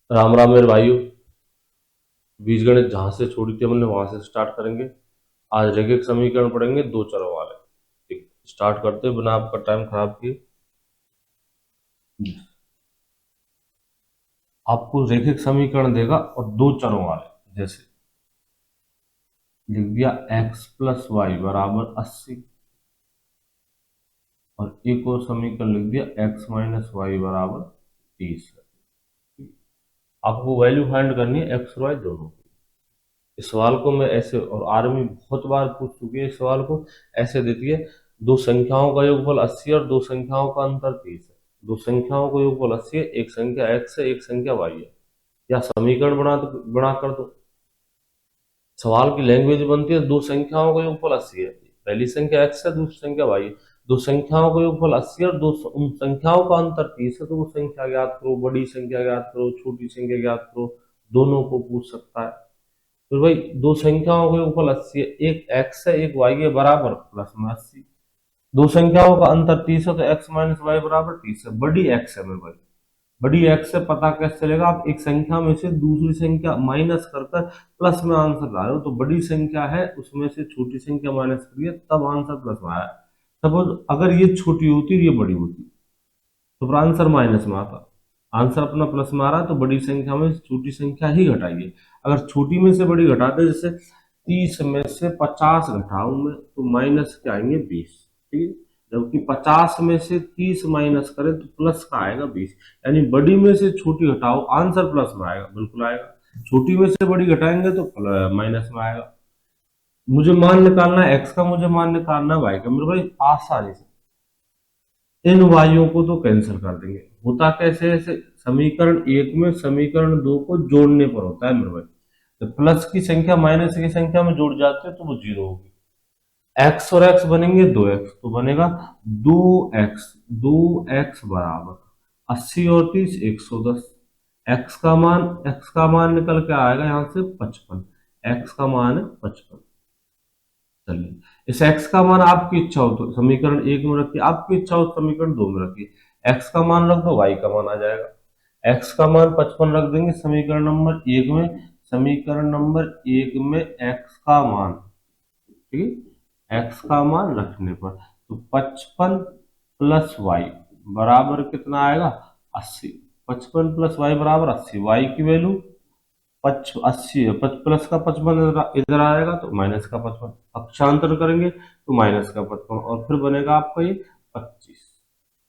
राम राम मेरे भाइयों। बीजगणित जहां से छोड़ी थी हमने वहां से स्टार्ट करेंगे। आज रेखिक समीकरण पढ़ेंगे दो चरों वाले। ठीक, स्टार्ट करते हैं बिना आपका टाइम खराब किए। आपको रेखिक समीकरण देगा और दो चरों वाले, जैसे लिख दिया x प्लस वाई बराबर 80 और एक और समीकरण लिख दिया x माइनस वाई बराबर 30। आपको वैल्यू फाइंड करनी है एक्स और वाई दोनों की। इस सवाल को मैं ऐसे, और आर्मी बहुत बार पूछ चुकी है इस सवाल को, ऐसे देती है। दो संख्याओं का योगफल 80 और दो संख्याओं का अंतर 30 है। दो संख्याओं का योगफल 80 है, एक संख्या x है एक संख्या y है। या समीकरण बना कर दो। सवाल की लैंग्वेज बनती है दो संख्याओं का योगफल 80 है, पहली संख्या x है दूसरी संख्या y है। दो संख्याओं का योगफल 80 और उन संख्याओं का अंतर 30 है, तो वो संख्या ज्ञात करो, बड़ी संख्या ज्ञात करो, छोटी संख्या ज्ञात करो। दोनों को पूछ सकता है। तो भाई दो संख्याओं का योगफल 80 है, एक x है एक y है बराबर प्लस में 80। दो संख्याओं का अंतर 30 है, तो x माइनस वाई बराबर 30 है। बड़ी x है मेरे भाई, बड़ी x से पता कैसे चलेगा? आप एक संख्या में से दूसरी संख्या माइनस कर कर प्लस में आंसर ला रहे हो, तो बड़ी संख्या है उसमें से छोटी संख्या माइनस करिए तब आंसर प्लस में आया। सपोज अगर ये छोटी होती और ये बड़ी होती तो फिर आंसर माइनस में आता। आंसर अपना प्लस में आ रहा है, तो बड़ी संख्या में से छोटी संख्या ही घटाइए। अगर छोटी में से बड़ी घटाते, जैसे 30 में से 50 घटाऊं मैं, तो माइनस के आएंगे 20। ठीक है, जबकि 50 में से 30 माइनस करें तो प्लस का आएगा 20। यानी बड़ी में से छोटी घटाओ आंसर प्लस में आएगा, बिल्कुल आएगा। छोटी में से बड़ी घटाएंगे तो माइनस में आएगा। मुझे मान निकालना है एक्स का, मुझे मान निकालना है वाई का, मेरे भाई आसानी से इन वाइयों को तो कैंसिल कर देंगे। होता कैसे है? समीकरण एक में समीकरण दो को जोड़ने पर होता है मेरे भाई। तो प्लस की संख्या माइनस की संख्या में जुड़ जाते हैं तो वो जीरो होगी। एक्स और एक्स बनेंगे 2x, तो बनेगा 2x। 2x बराबर 80 और 30 110। एक्स का मान निकल के आएगा यहाँ से 55। एक्स का मान है 55। चलिए, इस x का मान आपकी इच्छा हो तो समीकरण एक में रखिए, आपकी इच्छा हो तो समीकरण दो में रखिए। x का मान रख दो, y का मान आ जाएगा। x का मान 55 रख देंगे समीकरण नंबर एक में। समीकरण नंबर एक में x का मान, ठीक है, x का मान रखने पर तो 55 प्लस वाई बराबर कितना आएगा? 80। 55 प्लस वाई बराबर 80। वाई की वैल्यू 80 है, प्लस का 55 इधर आएगा तो माइनस का 55, पक्षांतर करेंगे तो माइनस का 55 और फिर बनेगा आपका ये 25।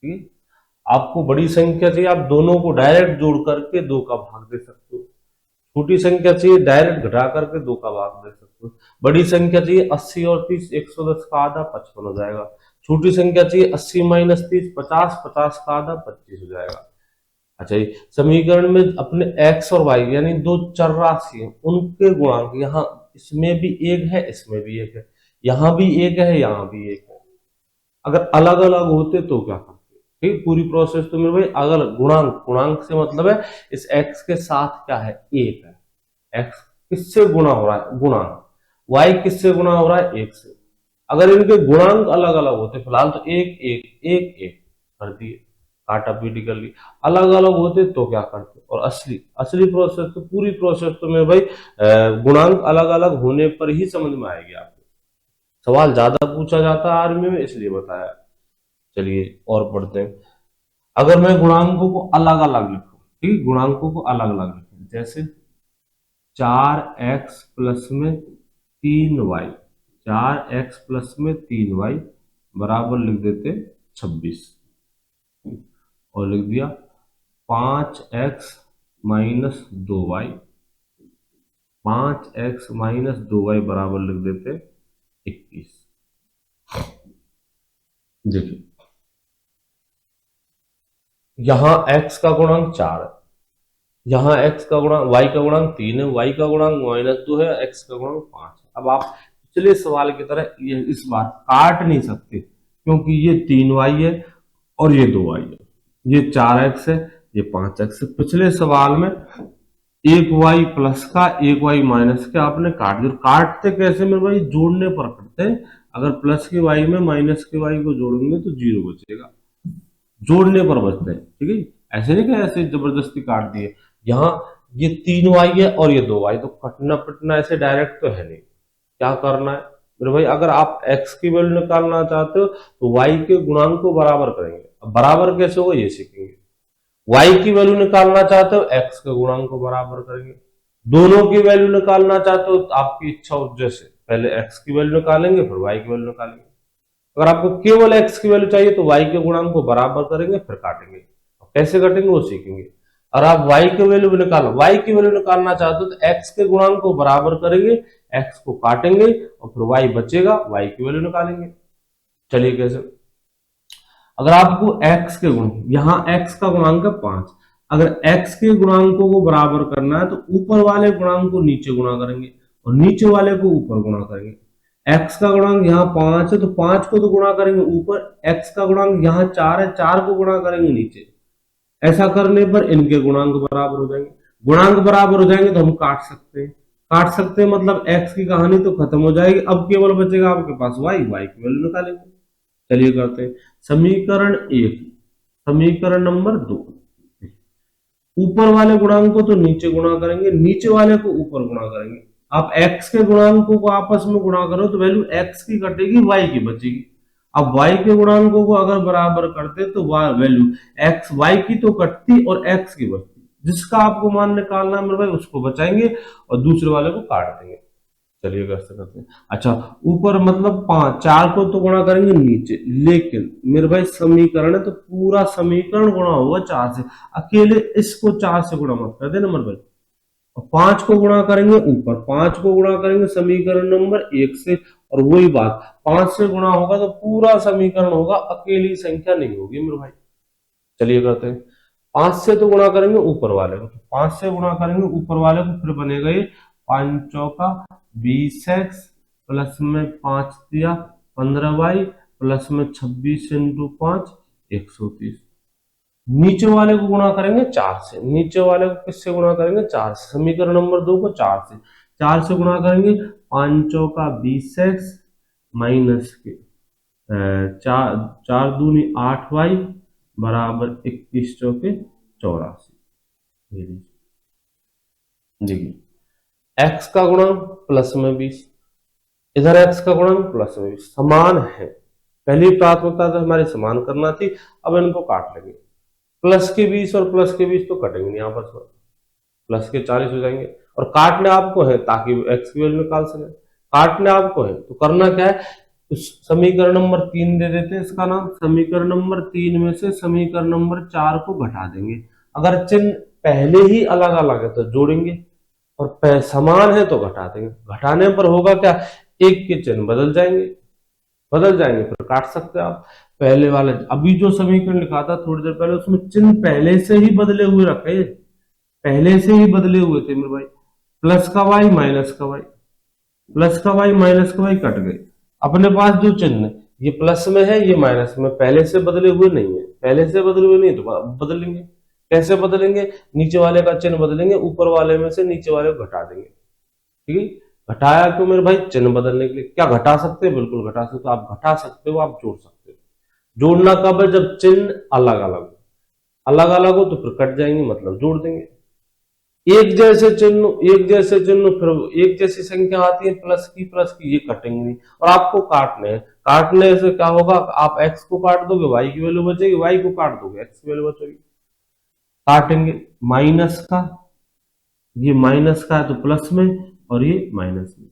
ठीक है, आपको बड़ी संख्या चाहिए, आप दोनों को डायरेक्ट जोड़ करके दो का भाग दे सकते हो। छोटी संख्या चाहिए, डायरेक्ट घटा करके दो का भाग दे सकते हो। बड़ी संख्या चाहिए 80 और 30 110 का आधा 55 हो जाएगा। छोटी संख्या चाहिए 80 माइनस 30 50, 50 का आधा 25 हो जाएगा। अच्छा, ये समीकरण में अपने x और y यानी दो चर राशि हैं, उनके गुणांक यहाँ इसमें भी एक है इसमें भी एक है, यहाँ भी एक है यहाँ भी एक है। अगर अलग अलग होते तो क्या करते? ठीक, पूरी प्रोसेस तो मेरे भाई अगर गुणांक, गुणांक से मतलब है इस x के साथ क्या है? एक है। x किससे गुणा हो रहा है? गुणांक। y किससे गुणा हो रहा है? एक से। अगर इनके गुणांक अलग अलग होते, फिलहाल तो एक एक एक एक कर दिए, काटा पीटी कर ली। अलग अलग होते तो क्या करते? और असली असली प्रोसेस तो, पूरी प्रोसेस तो मेरे भाई गुणांक अलग अलग होने पर ही समझ में आएगी आपको। सवाल ज्यादा पूछा जाता है आर्मी में, इसलिए बताया। चलिए और पढ़ते हैं। अगर मैं गुणांकों को अलग अलग लिखूं, ठीक, गुणांकों को अलग अलग लिखूं, जैसे 4x प्लस में 3y, 4x प्लस में 3y बराबर लिख देते 26, और लिख दिया 5x minus 2y, 5x minus 2y बराबर लिख देते 21। देखिए, यहां x का गुणांक 4 है, यहाँ x का गुणांक, y का गुणांक 3 है, y का गुणांक -2 है, x का गुणांक 5 है। अब आप पिछले सवाल की तरह ये इस बार काट नहीं सकते, क्योंकि ये 3y है और ये 2y है, ये 4x है, ये 5x है। पिछले सवाल में एक y प्लस का एक y माइनस का आपने काट दिया। काटते कैसे मेरे भाई? जोड़ने पर करते हैं। अगर प्लस के y में माइनस के y को जोड़ेंगे तो जीरो बचेगा, जोड़ने पर बचते हैं। ठीक है, ऐसे नहीं कि ऐसे जबरदस्ती काट दिए। यहाँ ये 3y है और ये 2y, तो कटना पिटना ऐसे डायरेक्ट तो है नहीं। क्या करना है मेरे भाई, अगर आप x की वैल्यू निकालना चाहते हो तो y के गुणांक को बराबर करेंगे। अब बराबर कैसे होगा ये सीखेंगे। y की वैल्यू निकालना चाहते हो x के गुणांक को बराबर करेंगे। दोनों की वैल्यू निकालना चाहते हो तो आपकी इच्छा हो, जैसे पहले x की वैल्यू निकालेंगे फिर y की वैल्यू निकालेंगे। अगर आपको केवल x की वैल्यू चाहिए तो y के गुणांक को बराबर करेंगे फिर काटेंगे। कैसे कटेंगे वो सीखेंगे। और आप y की वैल्यू y की वैल्यू निकालना चाहते हो तो x के गुणांक को बराबर करेंगे, x को काटेंगे और फिर y बचेगा, y की वैल्यू निकालेंगे। चलिए कैसे। अगर आपको x के गुण, यहाँ x का गुणांक है 5, अगर x के गुणांकों को बराबर करना है तो ऊपर वाले गुणांक को नीचे गुणा करेंगे और नीचे वाले को ऊपर गुणा करेंगे। x का गुणांक यहाँ 5 है तो 5 को तो गुणा करेंगे ऊपर, x का गुणांक यहाँ 4 है, 4 को गुणा करेंगे नीचे। ऐसा करने पर इनके गुणांक बराबर हो जाएंगे। गुणांक बराबर हो जाएंगे तो हम काट सकते हैं। काट सकते हैं मतलब x की कहानी तो खत्म हो जाएगी। अब केवल बचेगा आपके पास y की वैल्यू निकालेंगे। चलिए करते हैं। समीकरण 1, समीकरण नंबर 2, ऊपर वाले गुणांक को तो नीचे गुणा करेंगे, नीचे वाले को ऊपर गुणा करेंगे। आप x के गुणांकों को आपस में गुणा करो तो वैल्यू x की कटेगी, y की बचेगी। अब y के गुणांकों को अगर बराबर करते तो वैल्यू x y की तो कटती और x की बचती। जिसका आपको मान निकालना मेरे भाई उसको बचाएंगे और दूसरे वाले को काट देंगे। चलिए कैसे करते हैं। अच्छा, ऊपर मतलब 5, 4 को तो गुणा करेंगे नीचे, लेकिन मेरे भाई समीकरण है तो पूरा समीकरण गुणा होगा 4 से। अकेले इसको 4 से गुणा मत कर देना मेरे भाई। 5 को गुणा करेंगे ऊपर, 5 को गुणा करेंगे समीकरण नंबर 1 से, और वही बात 5 से गुणा होगा तो पूरा समीकरण होगा, अकेली संख्या नहीं होगी मेरे भाई। चलिए करते हैं। 5 से तो गुणा करेंगे ऊपर वाले को, तो 5 से गुणा करेंगे ऊपर वाले को, फिर बनेगा ये 5 चौका 20x प्लस में 5 दिया 15y प्लस में 26 इंटू 5 130। नीचे वाले को गुणा करेंगे 4 से, नीचे वाले को किससे गुणा करेंगे 4 से, समीकरण नंबर 2 को 4 से गुणा करेंगे। 5 चौका 20x माइनस के 4 दूनी 8y बराबर 21 चौके 84। देखिए x का गुणांक प्लस में 20, इधर x का गुणांक प्लस में 20 समान है। पहली प्राथमिकता तो हमारी समान करना थी, अब इनको काट लेंगे। प्लस के 20 और प्लस के 20 तो कटेंगे नहीं आपस में, प्लस के 40 हो जाएंगे। और काटने आपको है ताकि x की वैल्यू निकाल सके, काटने आपको है तो करना क्या है, समीकरण नंबर 3 दे देते हैं इसका नाम। समीकरण नंबर 3 में से समीकरण नंबर 4 को घटा देंगे। अगर चिन्ह पहले ही अलग अलग है तो जोड़ेंगे और समान है तो घटा देंगे। घटाने पर होगा क्या, एक के चिन्ह बदल जाएंगे फिर काट सकते हैं आप। पहले वाले अभी जो समीकरण लिखा था थोड़ी देर पहले, उसमें चिन्ह पहले से ही बदले हुए रखे, पहले से ही बदले हुए थे मेरे भाई। प्लस का वाई माइनस का वाई, प्लस का वाई माइनस का वाई कट गए। अपने पास जो चिन्ह ये प्लस में है ये माइनस में, पहले से बदले हुए नहीं है, पहले से बदले हुए नहीं तो बदलेंगे। कैसे बदलेंगे, नीचे वाले का चिन्ह बदलेंगे, ऊपर वाले में से नीचे वाले को घटा देंगे। ठीक है, घटाया क्यों मेरे भाई, चिन्ह बदलने के लिए। क्या घटा सकते हैं, बिल्कुल घटा सकते हो, आप घटा सकते हो, आप जोड़ सकते हो। जोड़ना कब है, जब चिन्ह अलग अलग हो तो फिर कट जाएंगे, मतलब जोड़ देंगे। एक जैसे चिन्ह फिर एक जैसी संख्या आती है प्लस की ये कटेंगे नहीं। और आपको काटने हैं, काटने से क्या होगा, आप x को काट दोगे y की वैल्यू बचेगी, y को काट दोगे x की वैल्यू बचेगी। काटेंगे माइनस का, ये माइनस का है तो प्लस में और ये माइनस में।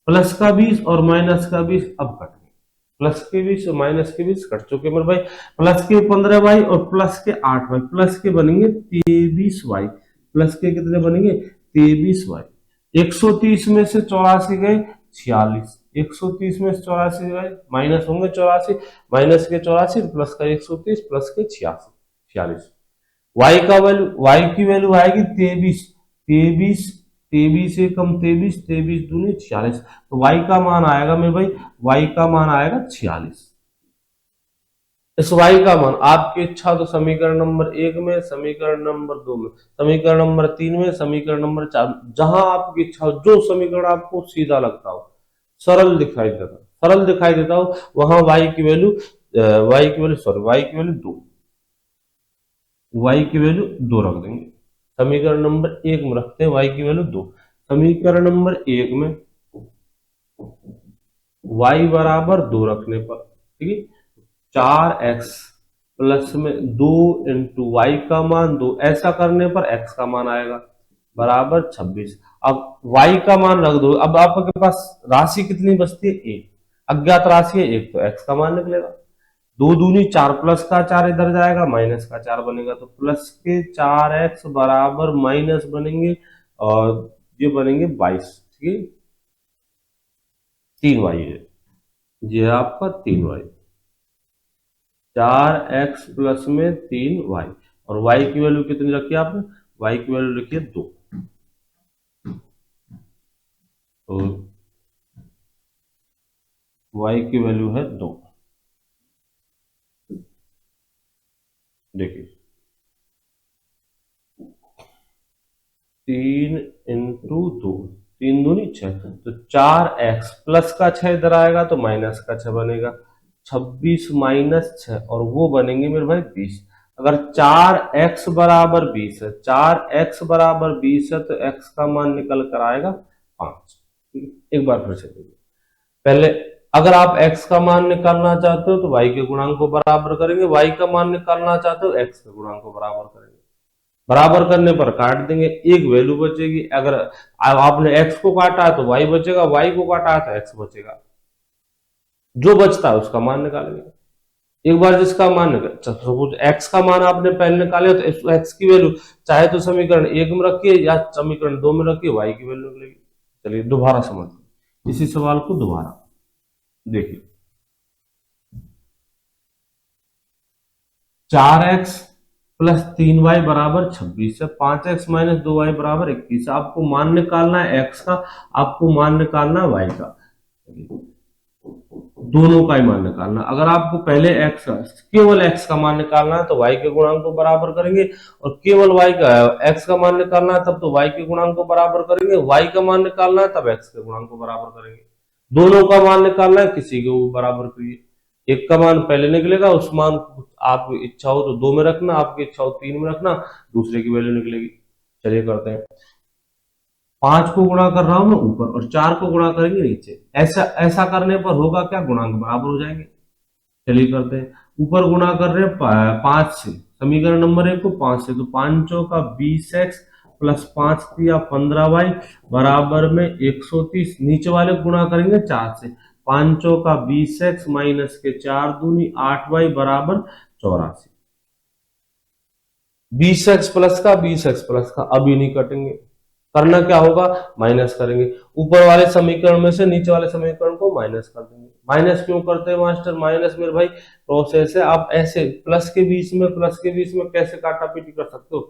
प्लस का 20 और माइनस का 20 अब कट गए। प्लस के 20 और माइनस के 20 कट चुके मेरे भाई। प्लस के 15y और प्लस के 8y, प्लस के बनेंगे 23y, प्लस के कितने बनेंगे 23y। 130 में से 84 गए 46, 130 में से 84 गए, माइनस होंगे 84, माइनस के 84 प्लस का 130 प्लस के 46। y का वैल्यू, y की वैल्यू आएगी 23, 23 से कम 23, 23 दूनी 46, तो y का मान आएगा मेरे भाई, y का मान आएगा 46। इस y का मान आपकी इच्छा तो समीकरण नंबर 1 में, समीकरण नंबर 2 में, समीकरण नंबर 3 में, समीकरण नंबर 4, जहां आपकी इच्छा हो, जो समीकरण आपको सीधा लगता हो, सरल दिखाई देता हो, वहां y की वैल्यू 2 रख देंगे। समीकरण नंबर 1 में रखते हैं y की वैल्यू 2। समीकरण नंबर 1 में y बराबर 2 रखने पर, ठीक है, 4x प्लस में 2 इंटू वाई का मान 2, ऐसा करने पर x का मान आएगा बराबर 26। अब y का मान रख दो। अब आपके पास राशि कितनी बचती है? 1। अज्ञात राशि है 1, तो x का मान निकलेगा। 2 दूनी 4, प्लस का 4 इधर जाएगा, माइनस का 4 बनेगा, तो प्लस के 4x बराबर माइनस बनेंगे और ये बनेंगे 22, ठीक है। 3y है, ये है आपका 3y। 4x प्लस में 3y, और y की वैल्यू कितनी रखी है आपने? y की वैल्यू रखी है 2। तो y की वैल्यू है 2। देखिए 3 इंटू 2, 3 दूनी 6, तो 4x प्लस का 6 इधर आएगा तो माइनस का 6 बनेगा। 26 माइनस 6, और वो बनेंगे मेरे भाई 20। अगर 4x बराबर 20 है, 4x बराबर 20 है, तो x का मान निकल कर आएगा 5। एक बार फिर से देखिए, पहले अगर आप x का मान निकालना चाहते हो तो y के गुणांक को बराबर करेंगे, y का मान निकालना चाहते हो x के गुणांक को बराबर करेंगे। बराबर करने पर काट देंगे, एक वैल्यू बचेगी। अगर आपने x को काटा है तो y बचेगा, y को काटा है तो x बचेगा। जो बचता है उसका मान निकालेंगे। एक बार जिसका मान निकाल, सपोज x का मान आपने पहले निकाले तो x की वैल्यू चाहे तो समीकरण 1 में रखिए या समीकरण 2 में रखिए, y की वैल्यू निकलेगी। चलिए दोबारा समझिए इसी सवाल को दोबारा देखिए। 4x प्लस 3y बराबर 26 है, 5x माइनस 2y बराबर 21। आपको मान निकालना है x का, आपको मान निकालना है y का, दोनों का ही मान निकालना। अगर आपको पहले x का, केवल x का मान निकालना है तो y के गुणांक को बराबर करेंगे, और केवल y का x का मान निकालना है तब तो y के गुणांक को बराबर करेंगे, y का मान निकालना है तब x के गुणांक को बराबर करेंगे। दोनों का मान निकालना है, किसी के बराबर करिए। एक का मान पहले निकलेगा, उस मान आपकी इच्छा हो तो 2 में रखना, आपकी इच्छा हो 3 में रखना, दूसरे की वैल्यू निकलेगी। चलिए करते हैं। 5 को गुणा कर रहा हूं मैं ऊपर और 4 को गुणा करेंगे नीचे। ऐसा ऐसा करने पर होगा क्या? गुणांक बराबर हो जाएंगे। चलिए करते हैं। ऊपर गुणा कर रहे हैं 5 से, समीकरण नंबर 1 को 5 से, तो 5 का 20x प्लस 5 या 15y बराबर में 130। नीचे वाले को गुणा करेंगे 4 से, 5 का 20x माइनस के 4 दूनी 8y बराबर 84। 20x प्लस का 20x प्लस का अभी नहीं कटेंगे, करना क्या होगा? माइनस करेंगे। ऊपर वाले समीकरण में से नीचे वाले समीकरण को माइनस कर देंगे। माइनस क्यों करते हैं मास्टर? माइनस मेरे भाई प्रोसेस है। आप ऐसे प्लस के बीच में कैसे काटा पीटी कर सकते हो?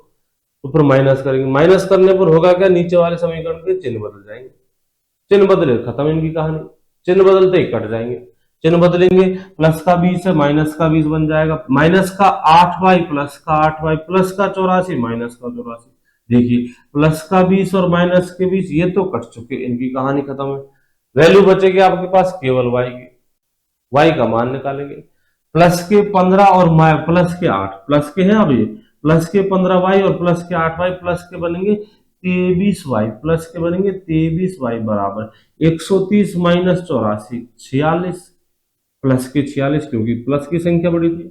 तो फिर माइनस करेंगे। माइनस करने पर होगा क्या? नीचे वाले समीकरण के चिन्ह बदल जाएंगे। चिन्ह बदले खत्म इनकी कहानी। चिन्ह बदलते ही कट जाएंगे। चिन्ह बदलेंगे, प्लस का 20 है माइनस का 20 बन जाएगा, माइनस का 8y प्लस का 8y प्लस का 84 माइनस का 84। देखिए प्लस का 20 और माइनस के 20 ये तो कट चुके, इनकी कहानी खत्म है। वैल्यू बचेगी आपके पास केवल y की। y का मान निकालेंगे। प्लस के 15 और प्लस के 8, प्लस के हैं अब ये, प्लस के 15y और प्लस के 8y प्लस के बनेंगे 23y, प्लस के बनेंगे 23y बराबर 130 माइनस 84 46, प्लस के 46 क्योंकि प्लस की संख्या बड़ी थी।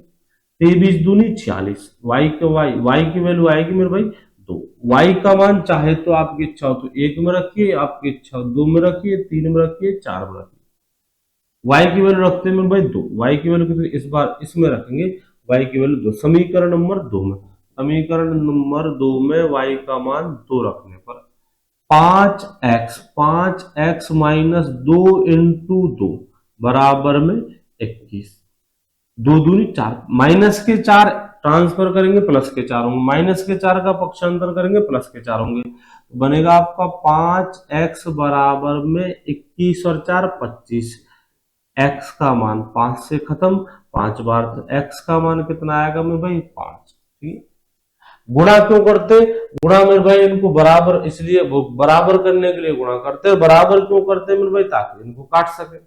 23 दूनी 46, y की वैल्यू आएगी मेरे भाई 2। y का मान चाहे तो आपकी इच्छा हो तो 1 में रखिए, आपकी इच्छा हो 2 में रखिए, 3 में रखिए, 4 में रखिए। y की वैल्यू रखते हैं मेरे भाई 2। y की वैल्यू कितनी इस बार इसमें रखेंगे? y की वैल्यू 2, समीकरण नंबर 2 में। समीकरण नंबर 2 में y का मान 2 रखने पर 5x माइनस 2 इंटू 2 बराबर में 21। 2 दूनी 4, माइनस के 4 ट्रांसफर करेंगे प्लस के 4 होंगे, माइनस के 4 का पक्षांतर करेंगे प्लस के 4 होंगे, तो बनेगा आपका 5x बराबर में 21 और 4 25। x का मान 5 से खत्म, 5 बार, तो x का मान कितना आएगा मेरे भाई? 5। ठीक। गुणा क्यों करते? गुणा मेरे भाई इनको बराबर, इसलिए वो बराबर करने के लिए गुणा करते हैं। बराबर क्यों करते हैं मेरे भाई? ताकि इनको काट सके।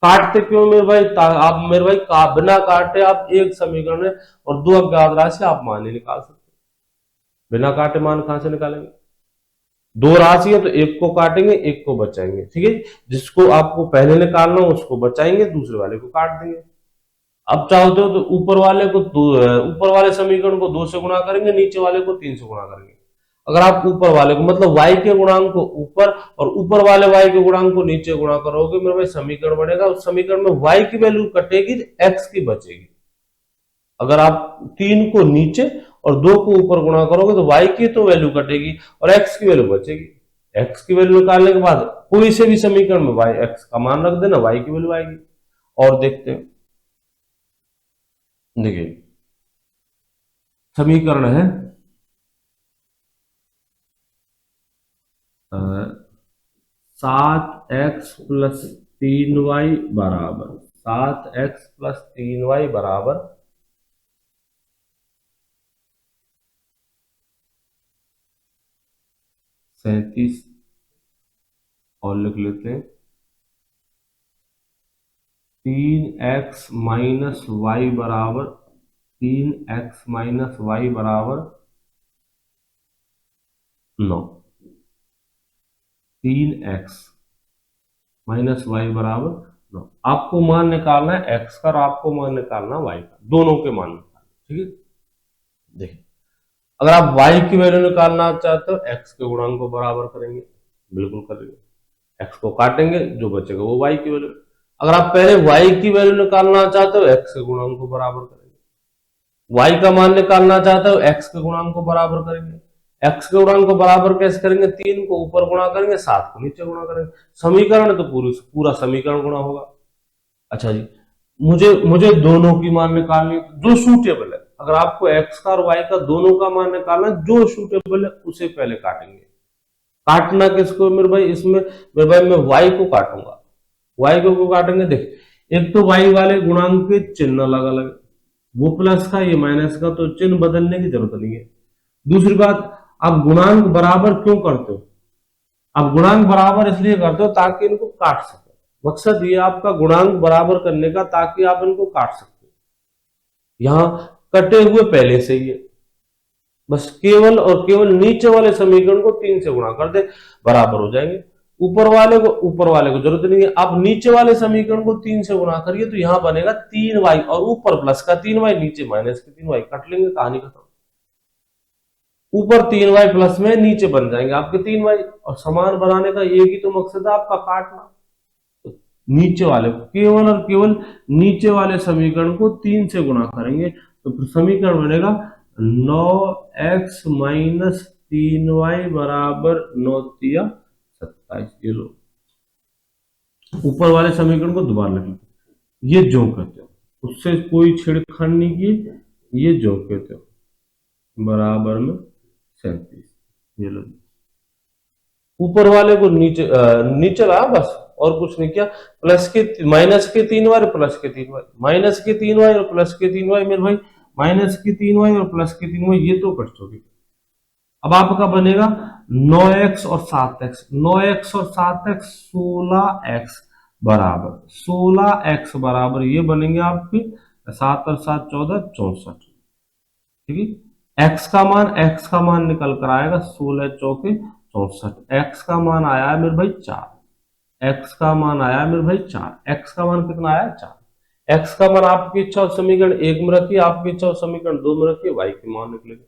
काटते क्यों मेरे भाई? आप मेरे भाई बिना काटे आप एक समीकरण में और 2 अज्ञात राशि आप मान ही निकाल सकते। बिना काटे मान कहां से निकालेंगे? दो राशि है तो एक को काटेंगे, एक को बचाएंगे, ठीक है। जिसको आपको पहले निकालना हो उसको बचाएंगे, दूसरे वाले को काट देंगे। अब चाहते हो तो ऊपर वाले समीकरण को 2 से गुणा करेंगे, नीचे वाले को 3 से गुणा करेंगे। अगर आप ऊपर वाले को मतलब y के गुणांक को ऊपर और ऊपर वाले y के गुणांक को नीचे गुणा करोगे मेरे भाई समीकरण बनेगा। उस समीकरण में y की वैल्यू कटेगी तो x की बचेगी। अगर आप 3 को नीचे और 2 को ऊपर गुणा करोगे तो y की तो वैल्यू कटेगी और x की वैल्यू बचेगी। x की वैल्यू निकालने के बाद कोई से भी समीकरण में y x का मान रख देना, y की वैल्यू आएगी। और देखते हैं, देखिए समीकरण है 7x+3y बराबर 7x+3y बराबर 37। और लिख लेते हैं 3x माइनस वाई बराबर 9। 3x माइनस वाई बराबर 9। आपको मान निकालना है x का और आपको मान निकालना है y का, दोनों के मान निकालना, ठीक है। देखिए अगर आप y की वैल्यू निकालना चाहते हो x के गुणांक को बराबर करेंगे, बिल्कुल करेंगे, x को काटेंगे, जो बचेगा वो y की वैल्यू। अगर आप पहले y की वैल्यू निकालना चाहते हो x के गुणांक को बराबर करेंगे, y का मान निकालना चाहते हो x के गुणांक को बराबर करेंगे। x के गुणांक को बराबर कैसे करेंगे? 3 को ऊपर गुणा करेंगे, 7 को नीचे गुणा करेंगे। समीकरण तो पूरा समीकरण गुणा होगा। अच्छा जी, मुझे मुझे दोनों की मान निकालनी, जो सूटेबल है। अगर आपको x का और y का दोनों का मान निकालना, जो सूटेबल है उसे पहले काटेंगे। काटना किसको मेरे भाई? इसमें मेरे भाई मैं y को काटूंगा। y को काटेंगे, देख एक तो y वाले गुणांक के चिन्ह अलग अलग, वो प्लस का ये माइनस का, तो चिन्ह बदलने की जरूरत नहीं है। दूसरी बात, आप गुणांक बराबर क्यों करते हो? आप गुणांक बराबर इसलिए करते हो ताकि इनको काट सके। मकसद ये आपका गुणांक बराबर करने का, ताकि आप इनको काट सकते। यहां कटे हुए पहले से ही है, बस केवल और केवल नीचे वाले समीकरण को 3 से गुणा कर दे, बराबर हो जाएंगे। ऊपर वाले को जरूरत नहीं है। आप नीचे वाले समीकरण को 3 से गुणा करिए तो यहां बनेगा 3y और ऊपर प्लस का 3y, नीचे माइनस के 3y, कट लेंगे, कहानी खत्म। ऊपर 3y प्लस में नीचे बन जाएंगे आपके 3y, और समान बनाने का एक ही तो मकसद है आपका, काटना। तो नीचे वाले को केवल और केवल नीचे वाले समीकरण को 3 से गुणा करेंगे तो फिर समीकरण बनेगा 9x माइनस 3y बराबर 9 तिया 27। ये लो, ऊपर वाले समीकरण को दोबारा लिख लो, ये जो कहते हो, उससे कोई छेड़खानी नहीं की, ये जो कहते हो बराबर में 37। ये लो, ऊपर वाले को नीचे ला, बस और कुछ नहीं किया। प्लस के माइनस के 3y और प्लस के 3y, माइनस के 3y और प्लस के 3y मेरे भाई, माइनस के 3y और प्लस के 3y, ये तो कट चुके। अब आपका बनेगा 9x और 7x, 9x और 7x 16x बराबर 16x बराबर ये बनेंगे आपके 7 और 7 14 64, ठीक है। x का मान निकल कर आएगा 16 चौके 64। x का मान आया है मेरे भाई 4, x का मान आया है मेरे भाई 4, x का मान कितना आया? 4। x का मान आपकी इच्छा समीकरण 1 में रखिए, आपकी इच्छा समीकरण 2 में रखिए, y के मान निकलेगा।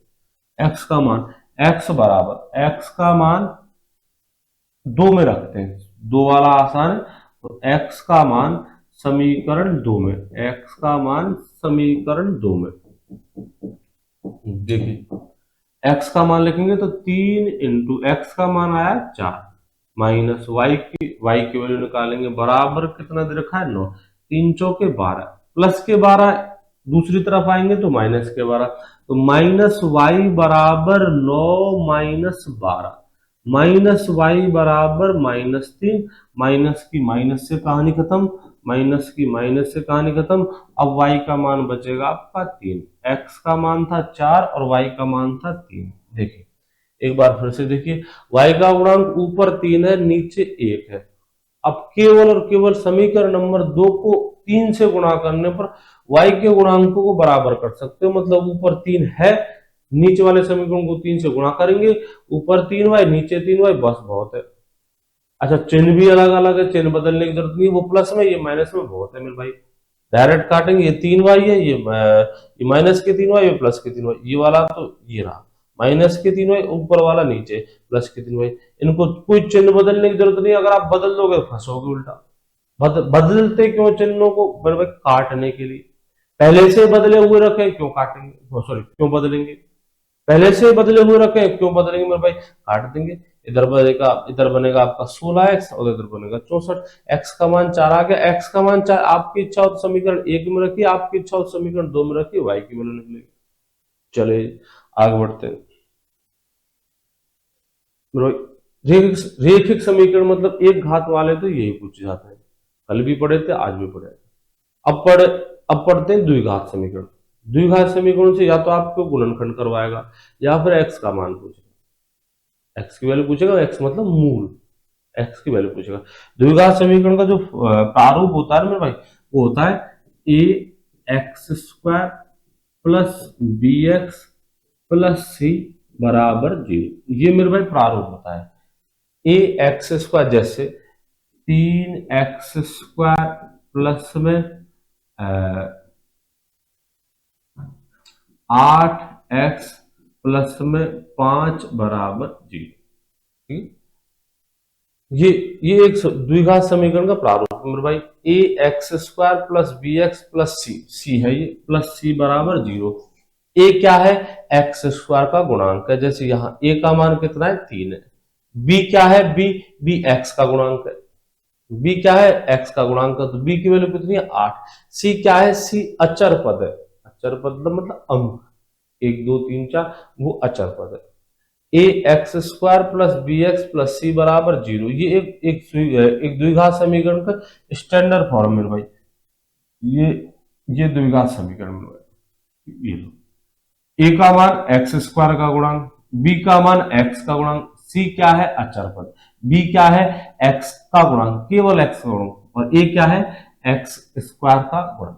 x का मान, x बराबर, x का मान 2 में रखते हैं, 2 वाला आसान है, तो x का मान समीकरण 2 में, x का मान समीकरण 2 में, देखिए x का मान लिखेंगे तो 3 इंटू x का मान आया 4 माइनस y की वैल्यू निकालेंगे, बराबर कितना दे रखा है? 9। 3 चौके 12, प्लस के 12 दूसरी तरफ आएंगे तो माइनस के 12, तो माइनस y बराबर 9 माइनस 12, माइनस y बराबर -3, माइनस की माइनस से कहानी खत्म, माइनस की माइनस से कहानी खत्म। अब y का मान बचेगा आपका 3, x का मान था 4 और y का मान था 3। देखिए एक बार फिर से देखिए, y का गुणांक ऊपर 3 है, नीचे 1 है। अब केवल और केवल समीकरण नंबर 2 को 3 से गुणा करने पर y के गुणांकों को बराबर कर सकते हो, मतलब ऊपर 3 है, नीचे वाले समीकरण को 3 से गुणा करेंगे, ऊपर 3y नीचे 3y, बस बहुत है। अच्छा चिन्ह भी अलग अलग है, चिन्ह बदलने की जरूरत नहीं, वो प्लस में ये माइनस में, बहुत है मेरे भाई। डायरेक्ट काटेंगे, ये 3y है, ये माइनस के 3y, ये प्लस के 3y, ये वाला तो ये रहा माइनस के 3y, ऊपर वाला नीचे प्लस के 3y। इनको कोई चिन्ह बदलने की जरूरत नहीं, अगर आप बदल दोगे फंसोगे उल्टा। बदलते क्यों चिन्हों को? मेरे भाई काटने के लिए। पहले से बदले हुए रखे क्यों काटेंगे, सॉरी क्यों बदलेंगे? पहले से बदले हुए रखे क्यों बदलेंगे मेरे भाई? काट देंगे। इधर बनेगा आपका 16x और इधर बनेगा 64। x का मान 4 आ गया। x का मान 4, आपकी इच्छा हो तो समीकरण 1 में रखिए, आपकी इच्छा हो तो समीकरण 2 में रखिए, y की वैल्यू निकलेगी। चलिए आगे बढ़ते हैं। रेखिक समीकरण मतलब एक घात वाले तो यही पूछे जाते हैं, कल भी पढ़े थे, आज भी पढ़े। अब पढ़ते हैं द्विघात समीकरण। द्विघात समीकरण से या तो आपको गुणनखंड करवाएगा या फिर एक्स का मान पूछेगा, एक्स की वैल्यू पूछेगा, एक्स मतलब मूल, एक्स की वैल्यू पूछेगा। द्विघात समीकरण का जो प्रारूप होता है मेरे भाई, वो होता है A X square plus B X plus C बराबर 0। ये मेरे भाई प्रारूप होता है। ए एक्स स्क्वायर जैसे 3x स्क्वायर प्लस में 8x प्लस में 5 बराबर 0। ये एक द्विघात समीकरण का प्रारूप मेरे भाई। A X square plus B X plus C, C है ये, प्लस सी बराबर 0। ए क्या है? एक्स स्क्वायर का गुणांक है, जैसे यहां ए का मान कितना है? 3 है। बी क्या है? बी एक्स का गुणांक है। बी क्या है? एक्स का गुणांक है, तो बी की वैल्यू कितनी है? 8। सी क्या है? सी अचर पद है। अचर पद मतलब अंक 1 2 3 4, वो अचर पद है। A X square plus B X plus C बराबर 0, ये एक द्विघात समीकरण का स्टैंडर्ड फॉर्म मेरे भाई। ये द्विघात समीकरण मेरे भाई। ये लो, ए का मान एक्स स्क्वायर का गुणांक, बी का मान एक्स का गुणांक, सी क्या है? अचर पद, बी क्या है? एक्स का गुणांक, केवल एक्स का गुणांक, और ए क्या है? एक्स स्क्वायर का गुणांक।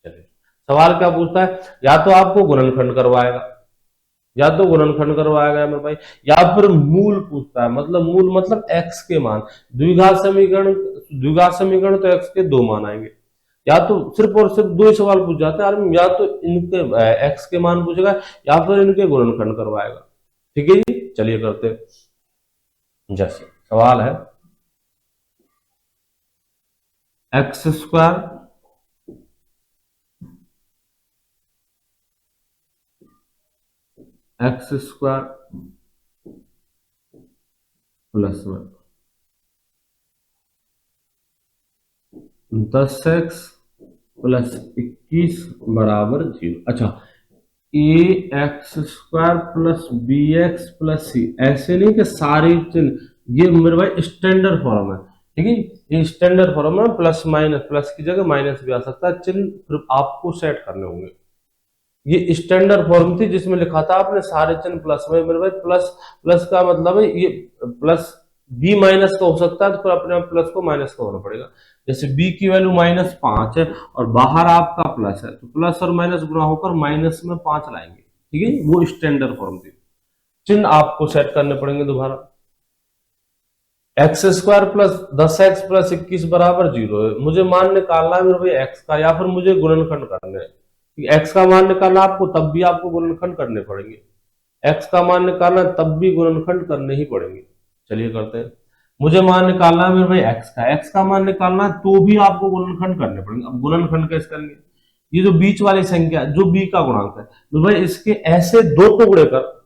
चलिए सवाल क्या पूछता है? या तो आपको गुणनखंड करवाएगा, मेरे भाई, या फिर मूल पूछता है। मतलब मूल मतलब एक्स के मान। द्विघात समीकरण तो एक्स के 2 मान आएंगे। या तो सिर्फ और सिर्फ 2 ही सवाल पूछ जाते हैं, या तो इनके एक्स के मान पूछेगा या फिर इनके गुणनखंड करवाएगा। ठीक है जी, चलिए करते हैं। जैसे सवाल है एक्स स्क्वायर प्लस में 10x प्लस 21 बराबर 0। अच्छा, A X square plus B X plus C, ऐसे नहीं कि सारे चिन्ह, ये मेरे भाई स्टैंडर्ड फॉर्म है। ठीक है, ये स्टैंडर्ड फॉर्म है, प्लस माइनस, प्लस की जगह माइनस भी आ सकता है, चिन्ह फिर आपको सेट करने होंगे। ये स्टैंडर्ड फॉर्म थी जिसमें लिखा था आपने सारे चिन्ह प्लस में। मेरे भाई प्लस, प्लस का मतलब है ये प्लस बी माइनस का हो सकता है, तो फिर अपने आप प्लस को माइनस का होना पड़ेगा। जैसे बी की वैल्यू -5 है और बाहर आपका प्लस है, तो प्लस और माइनस गुणा होकर माइनस में 5 लाएंगे। ठीक है, वो स्टैंडर्ड फॉर्म थी। चिन्ह आपको सेट करने पड़ेंगे दोबारा। X square plus 10x plus 21 बराबर 0 है। मुझे मान निकालना है मेरे भाई एक्स का, या फिर मुझे गुणनखंड करना है। एक्स का मान निकालना आपको, तब भी आपको गुणनखंड करने पड़ेंगे। एक्स का मान निकालना तब भी गुणनखंड करने ही पड़ेंगे। चलिए करते हैं। मुझे मान निकालना है मेरे भाई एक्स का मान निकालना है, तो भी आपको गुणनखंड करने पड़ेंगे। अब गुणनखंड कैसे करेंगे? ये जो बीच वाली संख्या, जो बी का गुणांक है, तो भाई इसके ऐसे 2 टुकड़े कर,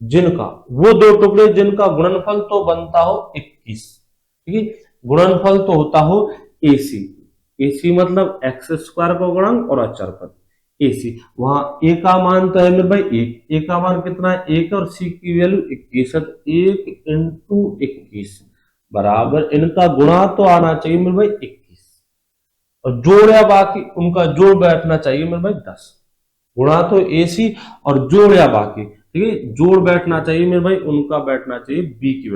जिनका गुणनफल तो बनता हो 21। ठीक है, गुणनफल तो होता हो एसी। एसी मतलब एक्स स्क्वायर का गुणांक और अचर पद एसी। वहां ए का मान तो है मेरे भाई 1, ए का मान कितना है? 1, और सी की वैल्यू 21 है, 1 × 21 बराबर, इनका गुणा तो आना चाहिए मेरे भाई 21, और जोड़ या बाकी उनका जोड़ बैठना चाहिए मेरे भाई 10। गुणा तो एसी और जोड़ या बाकी, ठीक है, जोड़ बैठना चाहिए मेरे भाई, उनका बैठना चाहिए बी की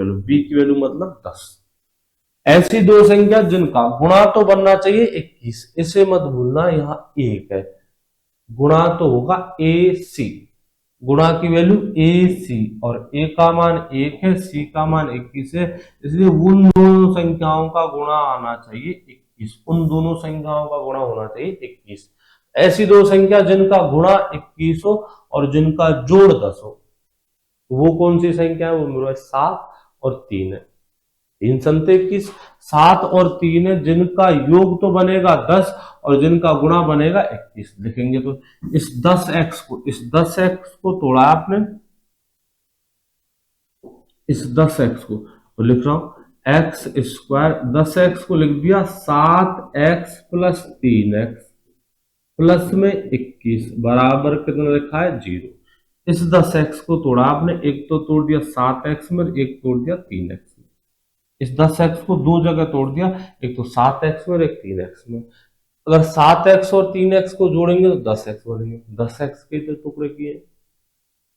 वैल्यू मतलब 10। ऐसी 2 संख्या जिनका गुणा तो बनना चाहिए 21, इसे मत भूलना, यहां 1 है, गुणा तो होगा ए सी। गुणा की वैल्यू ए सी, और ए का मान 1 है, सी का मान 21 है, इसलिए उन दोनों संख्याओं का गुणा आना चाहिए 21। उन दोनों संख्याओं का गुणा होना चाहिए 21। ऐसी दो संख्या जिनका गुणा 21 हो और जिनका जोड़ 10 हो, वो कौन सी संख्या है? वो मेरे पास 7 और 3 है। 3 संत 21, 7 और 3 है, जिनका योग तो बनेगा 10 और जिनका गुणा बनेगा 21। लिखेंगे तो इस 10x को तोड़ा आपने, इस 10x को तो लिख रहा हूं एक्स स्क्वायर, 10x को लिख दिया 7x प्लस 3x प्लस में 21 बराबर कितना लिखा है? 0। इस 10x को तोड़ा आपने, एक तो तोड़ दिया 7x में, एक तोड़ दिया 3x में। इस 10x को दो जगह तोड़ दिया, एक तो 7x में और एक 3x में। अगर 7x और 3x को जोड़ेंगे तो 10x बनेंगे, 10x के तो टुकड़े किए।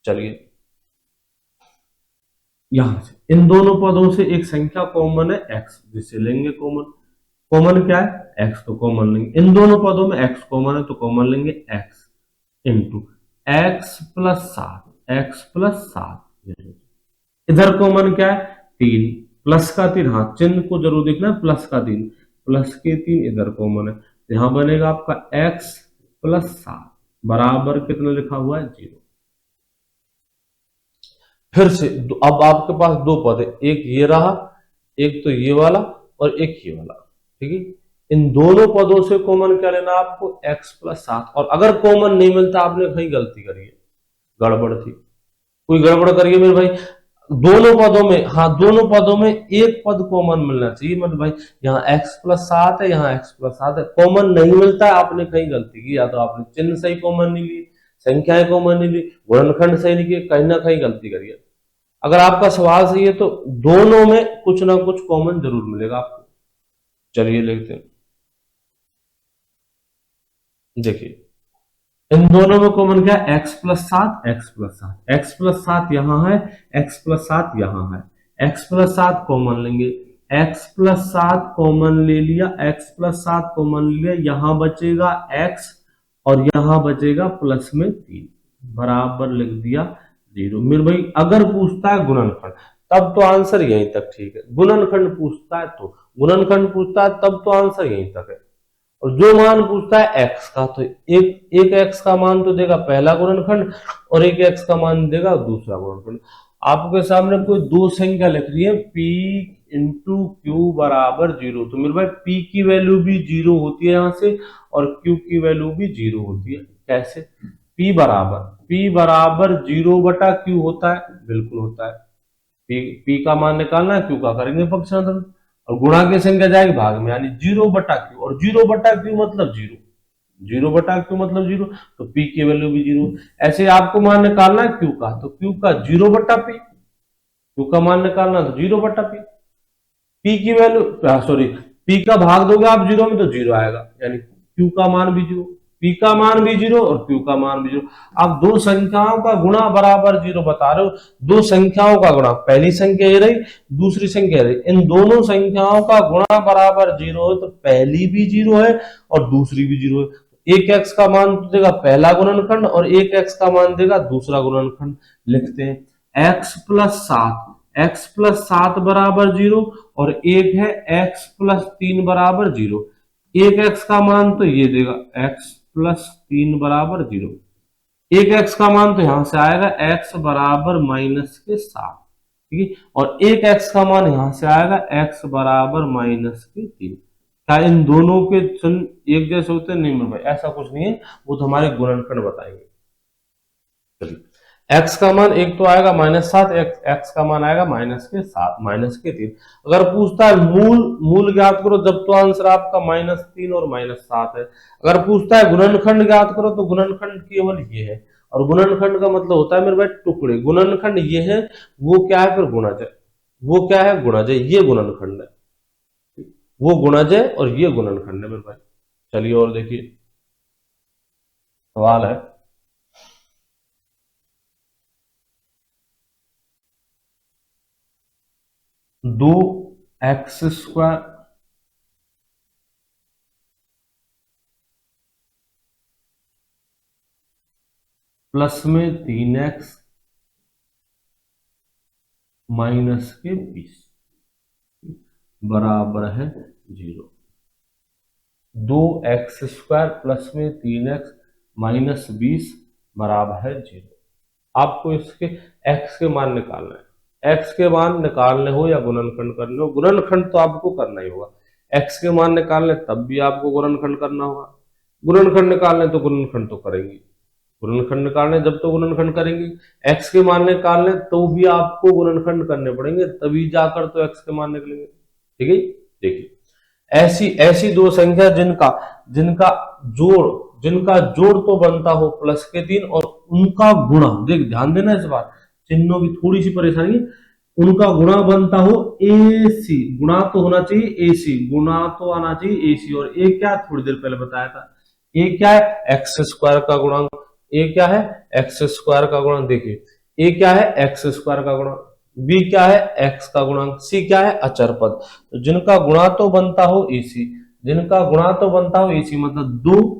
चलिए यहां से इन दोनों पदों से एक संख्या कॉमन है x, जिसे लेंगे कॉमन। कॉमन क्या है? x, तो कॉमन लेंगे। इन दोनों पदों में x कॉमन है तो कॉमन लेंगे x into x plus 7, x plus 7। इधर कॉमन क्या है? 3, प्लस का 3, हाँ चिन्ह को जरूर देखना है, प्लस का 3, प्लस के 3 इधर कॉमन है, यहां बनेगा आपका x प्लस 7 बराबर कितना लिखा हुआ है? 0। फिर से अब आपके पास दो पद है, एक ये रहा, एक तो ये वाला और एक ये वाला, ठीक है। इन दोनों पदों से कॉमन क्या लेना आपको? x plus 7। और अगर कॉमन नहीं मिलता, आपने कहीं गलती करी है, गड़बड़ थी, कोई गड़बड़ करिए मेरे भाई। दोनों पदों में, हाँ दोनों पदों में एक पद कॉमन मिलना चाहिए मतलब भाई। यहाँ x प्लस 7 है, यहाँ x प्लस 7 है, कॉमन नहीं मिलता है, आपने कहीं गलती की। या तो आपने चिन्ह सही कॉमन नहीं ली, संख्याएं कॉमन नहीं ली, गुणनखंड सही नहीं किए, कहीं ना कहीं गलती करिए। अगर आपका सवाल सही है तो दोनों में कुछ ना कुछ कॉमन जरूर मिलेगा आपको। चलिए लिखते हैं, देखिए इन दोनों में कॉमन क्या है? x plus 7, x plus 7, x plus 7 यहां है, x प्लस 7 यहां है, x प्लस 7 कॉमन लेंगे, x प्लस 7 कॉमन ले लिया, x प्लस 7 कॉमन ले लिया, यहां बचेगा x और यहां बचेगा प्लस में 3 बराबर लिख दिया 0। मेरे भाई अगर पूछता है गुणनखंड तब तो आंसर यहीं तक ठीक है, गुणनखंड पूछता है तो, गुणनखंड पूछता है तब तो आंसर यहीं तक है। और जो मान पूछता है x का, तो एक x का मान तो देगा पहला गुणनखंड और एक x का मान देगा दूसरा गुणनखंड। आपके सामने कोई दो संख्या लिख रही है p इंटू क्यू बराबर 0, तो मेरे भाई p की वैल्यू भी 0 होती है यहां से, और q की वैल्यू भी 0 होती है। कैसे? p बराबर 0 बटा q होता है, बिल्कुल होता है। p का मान निकालना है, q का करेंगे पक्षांतर, और गुणा की संख्या जाएगी भाग में, यानी 0 बटा क्यू, और 0 बटा क्यू मतलब 0, 0 बटा क्यू मतलब 0, तो p की वैल्यू भी 0। ऐसे आपको मान निकालना है q का, तो q का 0 बटा p, q का मान निकालना तो 0 बटा p, p की वैल्यू सॉरी p का भाग दोगे आप 0 में तो 0 आएगा, यानी q का मान भी 0, p का मान भी 0 और q का मान भी 0। आप दो संख्याओं का गुणा बराबर 0 बता रहे हो, दो संख्याओं का गुणा, पहली संख्या ये रही, दूसरी संख्या ये रही, इन दोनों संख्याओं का गुणा बराबर 0 है, तो पहली भी 0 है और दूसरी भी 0 है। एक x का मान तो देगा पहला गुणनखंड और एक x का मान देगा दूसरा गुणनखंड। लिखते हैं x प्लस 7, x प्लस 7 बराबर 0 और एक है x प्लस 3 बराबर 0। एक x का मान तो ये देगा x प्लस 3 बराबर 0, एक x का मान तो यहां से आएगा x बराबर माइनस के 7, ठीक है, और एक x का मान यहां से आएगा x बराबर माइनस के 3। क्या इन दोनों के चिन्ह एक जैसे होते हैं? नहीं मेरे भाई, ऐसा कुछ नहीं है, वो तो हमारे गुणनखंड बताएंगे। एक्स का मान एक तो आएगा -7, एक्स का मान आएगा -7, -3। अगर पूछता है मूल ज्ञात करो, जब तो आंसर आपका -3 और -7 है। अगर पूछता है गुणनखंड ज्ञात करो, तो गुणनखंड केवल ये है, और गुणनखंड का मतलब होता है मेरे भाई टुकड़े। गुणनखंड ये है, वो क्या है फिर गुणजय, वो क्या है गुणजय, ये गुणनखंड है, वो गुणजय और ये गुणनखंड है मेरे भाई। चलिए और देखिए सवाल है, 2x² प्लस में 3x माइनस के 20 बराबर है 0। 2x² प्लस में 3x माइनस 20 बराबर है 0। आपको इसके x के मान निकालना है। x के मान निकालने हो या गुणनखंड करने हो, गुणनखंड तो आपको करना ही होगा। x के मान निकालने तब भी आपको गुणनखंड करना होगा, गुणनखंड निकालने तो गुणनखंड तो करेंगे, गुणनखंड निकालने जब तो गुणनखंड करेंगे, x के मान निकालने तो भी आपको गुणनखंड करने पड़ेंगे, तभी जाकर तो x के मान निकलेंगे। ठीक है, देखिए ऐसी ऐसी दो संख्या जिनका जिनका जिनका जोड़ तो बनता हो प्लस के 3 और उनका गुणा, देख ध्यान देना इस बार, चिन्हों की थोड़ी सी परेशानी है, उनका गुणा बनता हो AC, गुणा तो होना चाहिए AC, गुणा तो आना चाहिए AC। और ए क्या, थोड़ी देर पहले बताया था, ए क्या है x² का गुणांक, ए क्या है x² का गुणांक। देखिए ए क्या है x² का गुणांक, बी क्या है x का गुणांक, सी क्या है अचर पद। तो जिनका गुणा तो बनता हो AC, जिनका गुणा तो बनता हो AC मतलब 2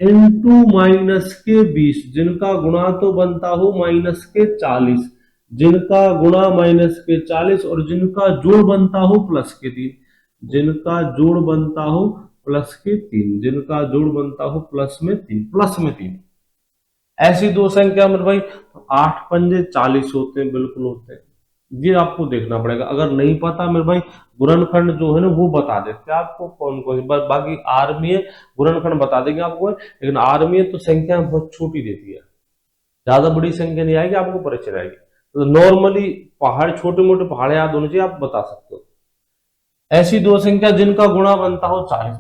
इंटू माइनस के 20, जिनका गुणा तो बनता हो माइनस के 40, जिनका गुणा माइनस के 40 और जिनका जोड़ बनता हो प्लस के 3, जिनका जोड़ बनता हो प्लस के 3, जिनका जोड़ बनता हो प्लस में 3, प्लस में 3। ऐसी दो संख्या मेरे भाई 8 पंजे 40 होते हैं, बिल्कुल होते हैं। ये आपको देखना पड़ेगा, अगर नहीं पता मेरे भाई गुणनखंड जो है ना वो बता देते हैं आपको कौन कौन सी, बाकी आर्मीय गुणनखंड बता देंगे आपको, लेकिन आर्मीय तो संख्या बहुत छोटी देती है, ज्यादा बड़ी संख्या नहीं आएगी, आपको परीक्षा आएगी। तो नॉर्मली पहाड़, छोटे मोटे पहाड़ याद होने चाहिए, आप बता सकते हो। ऐसी दो संख्या जिनका गुणा बनता हो 40,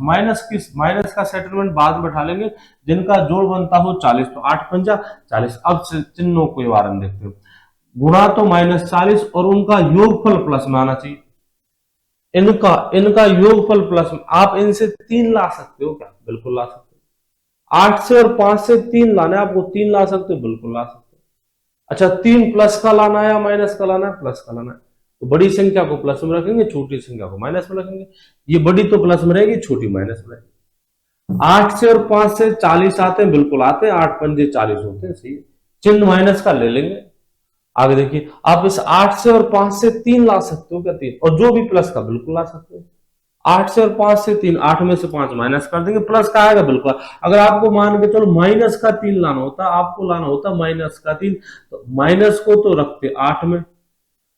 माइनस का सेटलमेंट बाद में बैठा लेंगे, जिनका जोड़ बनता हो 40, तो 8 पंजा 40। अब चिन्हों को उदाहरण देखते हो, गुणा तो -40 और उनका योगफल प्लस में आना चाहिए, इनका इनका योगफल प्लस में, आप इनसे 3 ला सकते हो क्या, बिल्कुल ला सकते हो। 8 से और 5 से 3 लाना है आपको, 3 ला सकते हो, बिल्कुल ला सकते हो। अच्छा 3 प्लस का लाना है या माइनस का लाना है, प्लस का लाना है, तो बड़ी संख्या को प्लस में रखेंगे, छोटी संख्या को माइनस में रखेंगे। ये बड़ी तो प्लस में रहेगी, छोटी माइनस में रहेगी। 8 से और 5 से 40 आते हैं, बिल्कुल आते हैं, 8 पंजे 40 होते हैं, सही। चिन्ह माइनस का ले लेंगे। आगे देखिए, आप इस 8 से और 5 से 3 ला सकते हो क्या, 3, और जो भी प्लस का बिल्कुल ला सकते हो। 8 से और 5 से 3, 8 में से 5 माइनस कर देंगे, प्लस का आएगा बिल्कुल। अगर आपको मान के चलो माइनस का 3 लाना होता, आपको लाना होता माइनस का 3, तो माइनस को तो रखते 8 में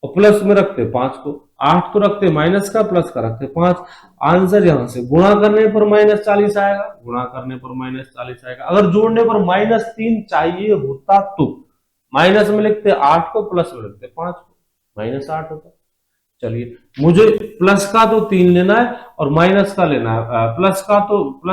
और प्लस में रखते 5 को, 8 को रखते माइनस का, प्लस का रखते 5। आंसर यहां से गुणा करने पर -40 आएगा, गुणा करने पर -40 आएगा। अगर जोड़ने पर -3 चाहिए होता तो माइनस में लिखते 8 को, प्लस में लिखते 5 को, -8 होता। चलिए मुझे प्लस का तो 3 लेना है और माइनस का लेना है, प्लस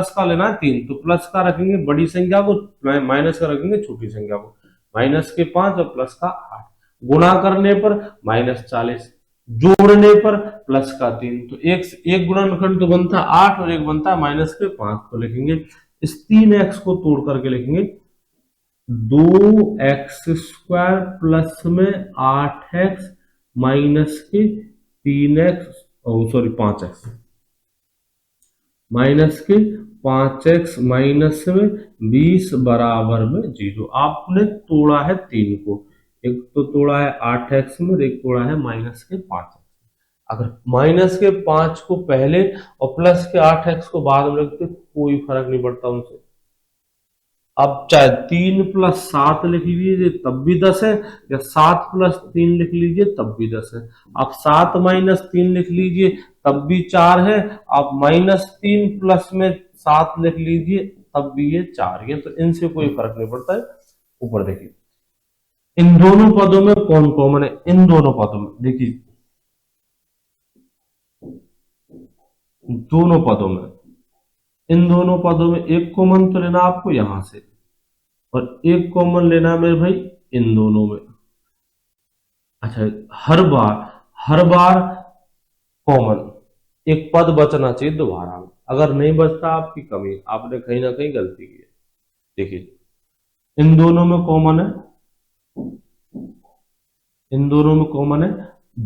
का लेना है 3, तो प्लस का रखेंगे बड़ी संख्या को, माइनस का रखेंगे छोटी संख्या को, माइनस के 5 और प्लस का 8। गुणा करने पर -40, जोड़ने पर प्लस का 3, तो एक गुणनखंड तो बनता है 8 और एक बनता है -5, तो लिखेंगे इस 3x को तोड़ करके लिखेंगे 2x² प्लस में 8x माइनस के 3x, सॉरी 5x, माइनस के 5x माइनस में 20 बराबर में 0। आपने तोड़ा है 3 को, एक तो तोड़ा है 8x में, एक तोड़ा है माइनस के 5x। अगर माइनस के 5 को पहले और प्लस के 8x को बाद में रखते कोई फर्क नहीं पड़ता उनसे। अब चाहे 3 + 7 लिख लीजिए तब भी 10 है, या 7 + 3 लिख लीजिए तब भी 10 है। आप 7 - 3 लिख लीजिए तब भी 4 है, आप -3 प्लस में 7 लिख लीजिए तब भी ये 4 है, तो इनसे कोई फर्क नहीं पड़ता है। ऊपर देखिए इन दोनों पदों में कौन कॉमन है, इन दोनों पदों में देखिए, दोनों पदों में, इन दोनों पदों में एक कॉमन तो लेना आपको यहां से, और एक कॉमन लेना मेरे भाई इन दोनों में। अच्छा हर बार कॉमन एक पद बचना चाहिए दोबारा में, अगर नहीं बचता आपकी कमी, आपने कहीं ना कहीं गलती की है। देखिए इन दोनों में कॉमन है, इन दोनों में कॉमन है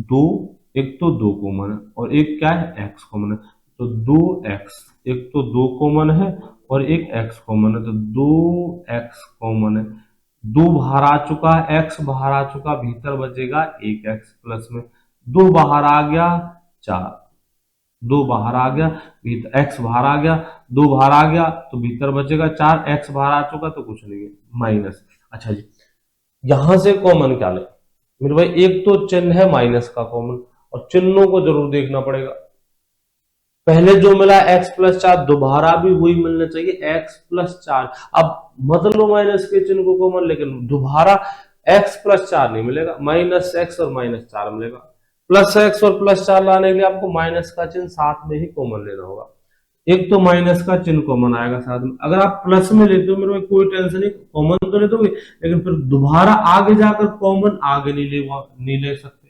2, एक तो 2 कॉमन है और एक क्या है x कॉमन है, तो 2x, एक तो 2 कॉमन है और एक x कॉमन है, तो 2x कॉमन है। 2 बाहर आ चुका, x बाहर आ चुका, भीतर बचेगा 1x प्लस में 2 बाहर आ गया 4, 2 बाहर आ गया, भीतर x बाहर आ गया, 2 बाहर आ गया तो भीतर बचेगा 4, x बाहर आ चुका तो कुछ नहीं है माइनस। अच्छा जी, यहां से कॉमन क्या ले मेरे भाई, एक तो चिन्ह है माइनस का कॉमन, और चिन्हों को जरूर देखना पड़ेगा। पहले जो मिला x+4 दोबारा भी वही मिलना चाहिए x+4। अब मतलब माइनस के चिन्ह को कॉमन, लेकिन दोबारा x+4 नहीं मिलेगा, -x और -4 मिलेगा। +x और +4 लाने के लिए आपको माइनस का चिन्ह साथ में ही कॉमन लेना होगा। एक तो माइनस का चिन्ह कॉमन आएगा साथ में। अगर आप प्लस में लेते हो मेरे में कोई टेंशन नहीं, कॉमन तो ले दोगे, लेकिन फिर दोबारा आगे जाकर कॉमन आगे नहीं ले सकते।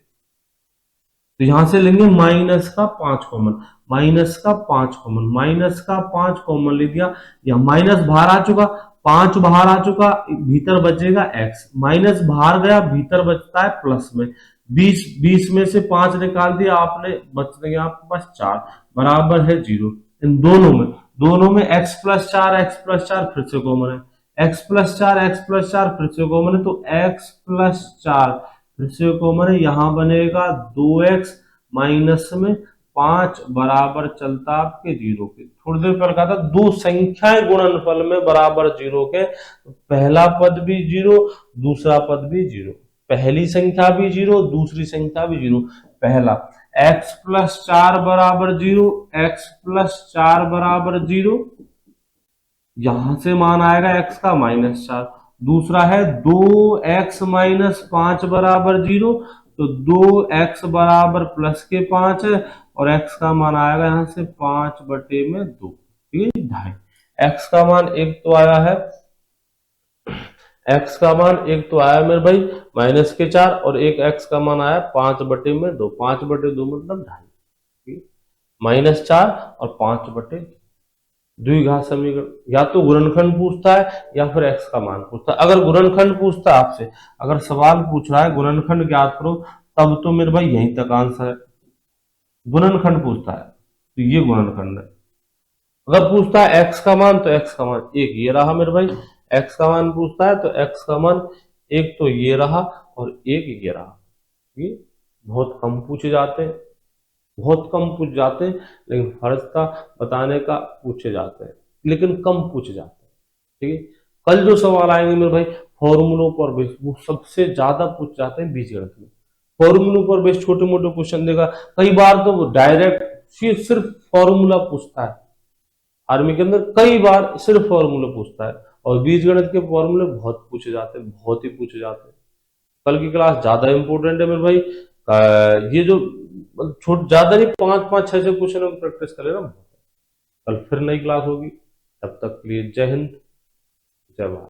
तो यहां से लेंगे माइनस का 5 कॉमन, माइनस का 5 कॉमन, माइनस का 5 कॉमन ले दिया, या माइनस बाहर आ चुका, 5 बाहर आ चुका, भीतर बचेगा x, माइनस बाहर गया, भीतर बचता है प्लस में 20, 20 में से 5 निकाल दिया आपने, बच गया आपके पास 4 बराबर है 0। इन दोनों में x+4 x+4 फिर से कॉमन है, x+4 x+4 फिर से कॉमन है, तो x+4 फिर से कॉमन है, यहां बनेगा 2x माइनस में 5 बराबर चलता आपके 0 के। थोड़ी देर पहले कहा था दो संख्याएं गुणनफल में बराबर 0 के, तो पहला पद भी 0, दूसरा पद भी 0, पहली संख्या भी 0, दूसरी संख्या भी 0। पहला x+4 बराबर 0, x+4 बराबर 0, यहां से मान आएगा x का -4। दूसरा है 2x -5 बराबर 0, तो 2x बराबर प्लस के 5 है, और x का मान आएगा यहां से 5/2, ठीक है 2.5। x का मान एक तो आया है, x का मान एक तो आया मेरे भाई -4, और एक x का मान आया 5/2, 5/2 मतलब 2.5, -4 और 5/2। द्विघात समीकरण या तो गुणनखंड पूछता है या फिर x का मान पूछता है। अगर गुणनखंड पूछता है आपसे, अगर सवाल पूछ रहा है गुणनखंड ज्ञात करो, तब तो मेरे भाई यहीं तक आंसर है। गुणनखंड पूछता है तो ये गुणनखंड है। अगर पूछता है x का मान, तो x का मान एक ये रहा मेरे भाई, x का मान पूछता है तो x का मान एक तो ये रहा और एक ये रहा। ये बहुत कम पूछे जाते हैं, बहुत कम पूछ जाते हैं, लेकिन फर्ज था बताने का, पूछे जाते हैं लेकिन कम पूछे जाते हैं। ठीक है, कल जो सवाल आएंगे मेरे भाई फॉर्मूलों पर बेस, वो सबसे ज्यादा पूछ जाते हैं बीजगणित में। फॉर्मूलों पर बेस छोटे मोटे क्वेश्चन देगा, कई बार तो डायरेक्ट सिर्फ फॉर्मूला पूछता है। आर्मी के अंदर कई बार सिर्फ फॉर्मूला पूछता है, और बीजगणित के फॉर्मूले बहुत पूछे जाते हैं, बहुत ही पूछे जाते हैं। कल की क्लास ज्यादा इंपॉर्टेंट है मेरे भाई। ये जो छोट ज्यादा नहीं, 5-5 6 क्वेश्चन प्रैक्टिस करें ना, कल फिर नई क्लास होगी। तब तक के लिए जय हिंद, जय भारत।